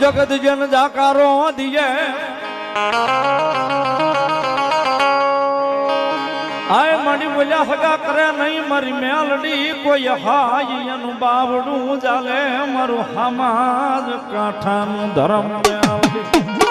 જગત જન જાકારો દિયે આય મણી બોલ્યા સગા કરે નહીં મારી મેલડી કોઈ હાય એનું બાવડું ચાલે મારું હામાજ કાંઠાનું ધર્મ મેલડી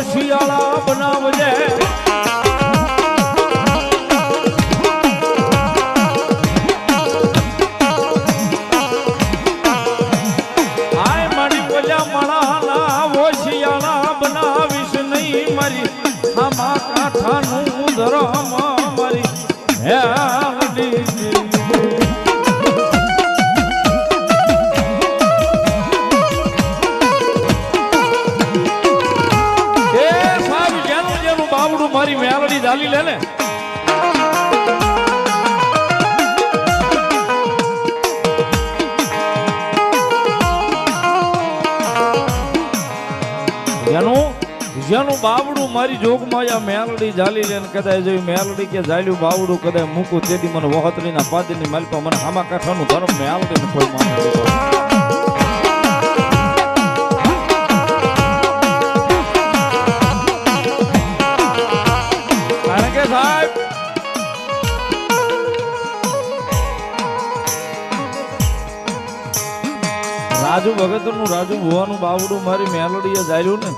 શિયાળા બનાવજે આય મારી બોલ્યા મળાના વો શિયાળા બનાવીશ નહીં મારી આમા કાંઠાનું ધરમ મારી મારી મેલડી ઝાલી લે ને જેનું બાવડું મારી જોગમાયા મેલડી ઝાલી લે ને કદાચ જોઈ મેલડી કે ઝાલ્યું બાવડું કદાચ મૂકું તેથી મને વહતલીના પાદરની માલપા મને હામા કાંઠાનું ધર્મ મેલડી ને કોઈ માને રાજુ ભગત નું રાજુ ભુવાનું બાવડું મારી મેલડીએ ઝાલ્યું ને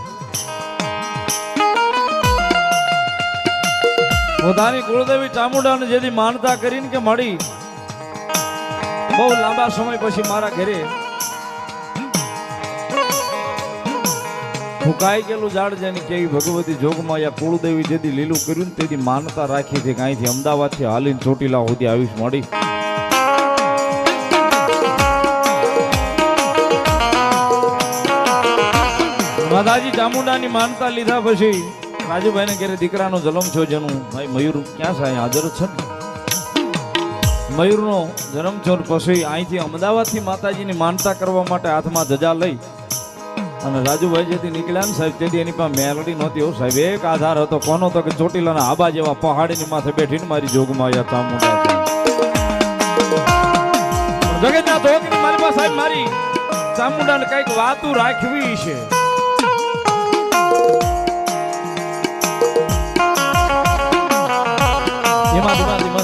પોતાની કુળદેવી ચામુંડાને જેથી માનતા કરીને કે મળી બહુ લાંબા સમય પછી મારા ઘરે ફૂંકાઈ ગયેલું ઝાડ જેની કેવી ભગવતી જોગમાયા કુળદેવી જેથી લીલું કર્યું ને તેથી માનતા રાખી છે કે અહીંથી અમદાવાદ થી હાલીને ચોટીલા સુધી આવીશ મળી માતાજી ચામુંડાની માનતા લીધા પછી રાજુભાઈ ને ઘરે દીકરાનો જન્મ થયો જેનું ભાઈ મયુર ક્યાં છે હાજર છે મયુર નો જન્મ થયો પછી અહીંથી અમદાવાદ થી માતાજીની માનતા કરવા માટે હાથમાં ધજા લઈ અને રાજુભાઈ જેથી નીકળ્યા ને સાહેબ તેથી એની પાસે મેલડી નહોતી હો સાહેબ એક આધાર હતો કોનો તો કે ચોટીલાના આબા જેવા પહાડીની માથે બેઠીને મારી જોગમાયા ચામુંડા જગતના ધોકની મારી પાસે સાહેબ મારી ચામુંડાને કઈક વાતું રાખવી છે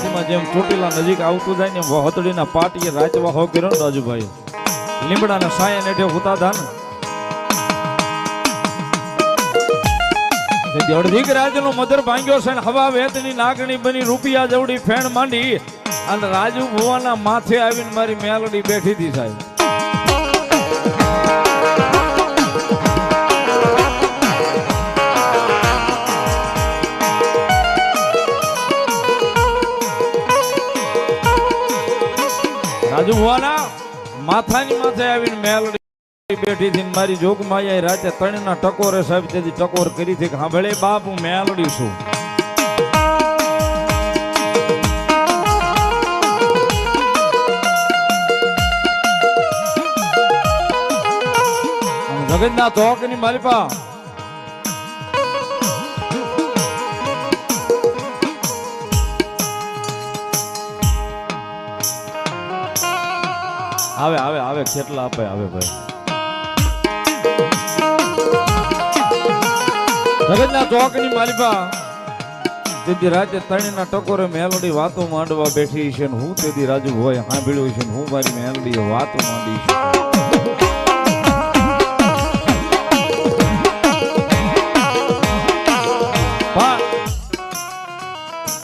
ધીમા જેમ ચોટીલા નજીક આવતું જાય ને વહતડીના પાટીએ રાચવા કર્યો ને રાજુભાઈ લીમડાના સાયા નેઠે હોતા હતા ને અડધીક રાજનો મધર ભાંગ્યો છે ને હવા વેતની નાગણી બની રૂપિયા જવડી ફેણ માંડી અને રાજુ ભુવાના માથે આવીને મારી મેલડી બેઠી હતી સાહેબ રાજુ ભુવાના માથાની માથે આવીને મેલડી બેઠી થી મારી જોગમાયા રાતે ત્રણના ટકોરે સાહેબ તેથી ટકોર કરી હતી કે હા ભલે બાપ હું મેલડી છું જગતના ચોકની માલિપા આવે આવે આવે કેટલા આપે આવે ભાઈ જગતના ચોકની માલિપા તેથી રાતે ત્રણના ટકોરે મેલડી વાતો માંડવા બેઠી છે ને હું તેથી રાજુ હોય સાંભળ્યું છે ને હું મારી મેલડી વાતો માંડી છે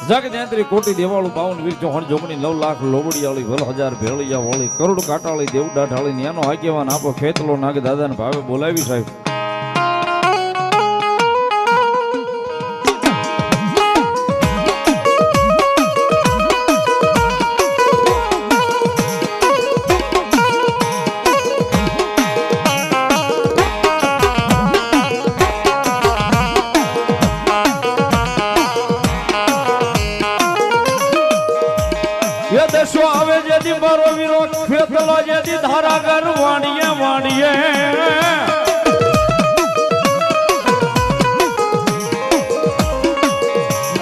જગજયંત્રી કોટી દેવાળું 52 વીર ચૌહાણ જોગણી 9 લાખ લોબડિયાળી વલ 1000 ભેળિયા વાળી કરોડ કાટાળી દેવડા ઢાળી ન્યાનો આગેવાન આપો ખેતલો નાગ દાદાને ભાવે બોલાવી સાહેબ દેશો આવે જેથી મારો વીરો ખેતલો જેથી ધારા ઘર વાણીએ વાણીએ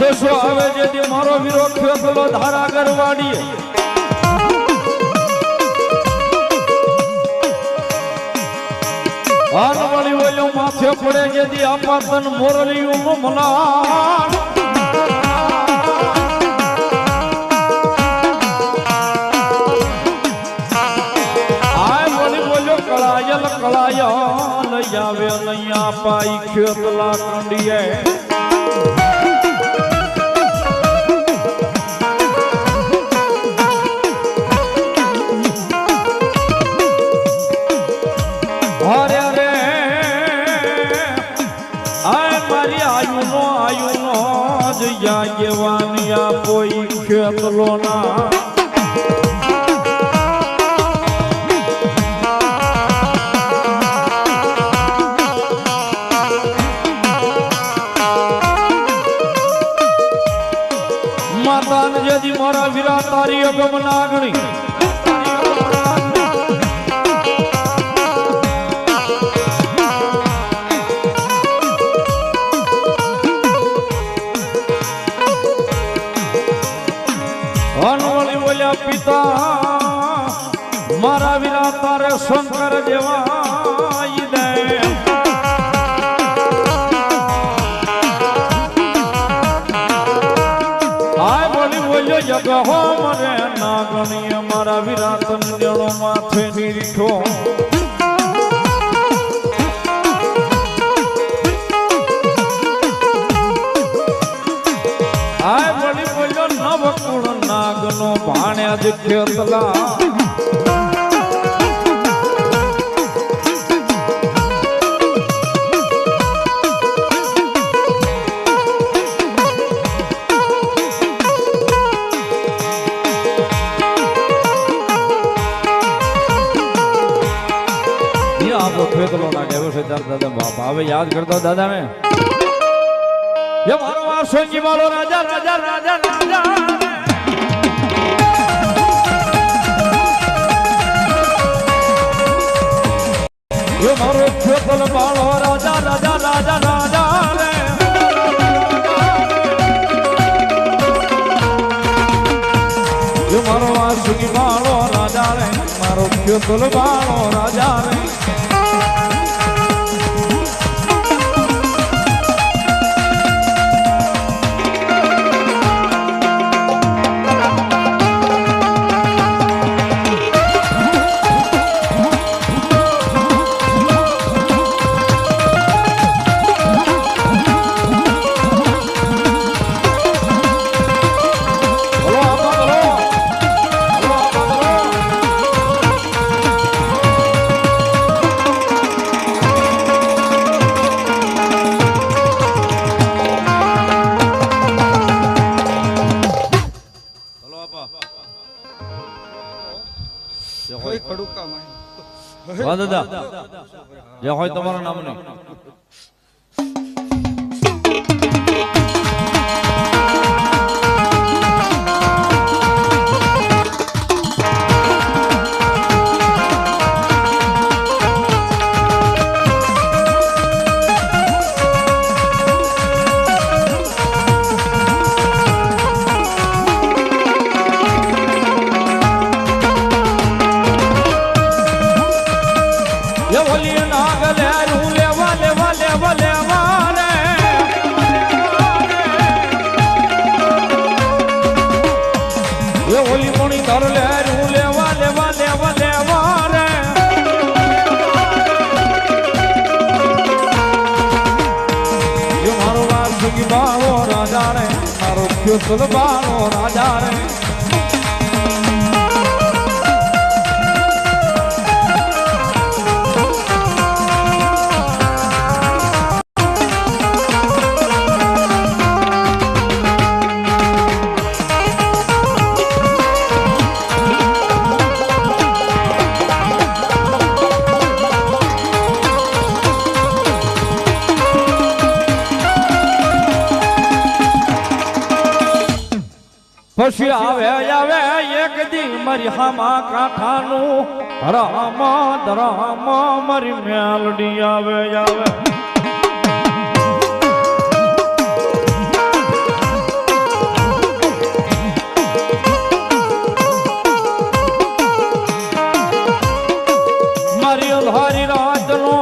દસો આવે જેથી મારો વીરો ખેતલો ધારા ઘર વાણીએ આનવાળી ઓલો માથે પડે જેથી આપાતન મોરલીયું મના કળાયા લઈ આવે નૈયા પાઈ ખેતલા કંડીએ અરે રે આય મારી આયુનો જયા જેવાનિયા કોઈ ખેતલો ના માતાને જેથી મારા વીરા તારી અગમ નાગણી અનવળી બોલ્યા પિતા મારા વીરા તારે શંકર જેવા દે જગ હો મરે નાગણી મારા વીરા તંજણો માથે નીરીઠો આય વળી બોલ્યો નવકુળ નાગનો ભાણ્યા જ ખેતલા ખેતલો ના કહેવો છે દાદા બાપા હવે યાદ કરતો દાદા ને ये मारो सोंगी मारो राजा राजा राजा राजा ये मारो खेतल बालो राजा राजा राजा राजा रे ये मारो सोंगी मारो राजा रे मारो खेतल बालो राजा रे દાદા જે હોય તમારું નામ નહીં બાળો રાજા રે પછી આવે આવે એક દી મારી હામા કાંઠાનું ધરામ મારી મેલડી આવે આવે મારી અંધારી રાતનો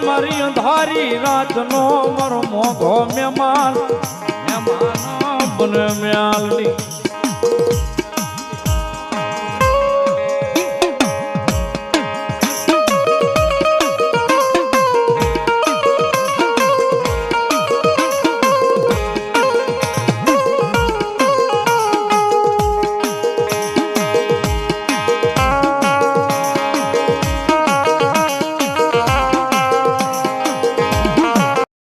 મારી અંધારી રાતનો મારો મોઘો મહેમાન બને મ્યાલડી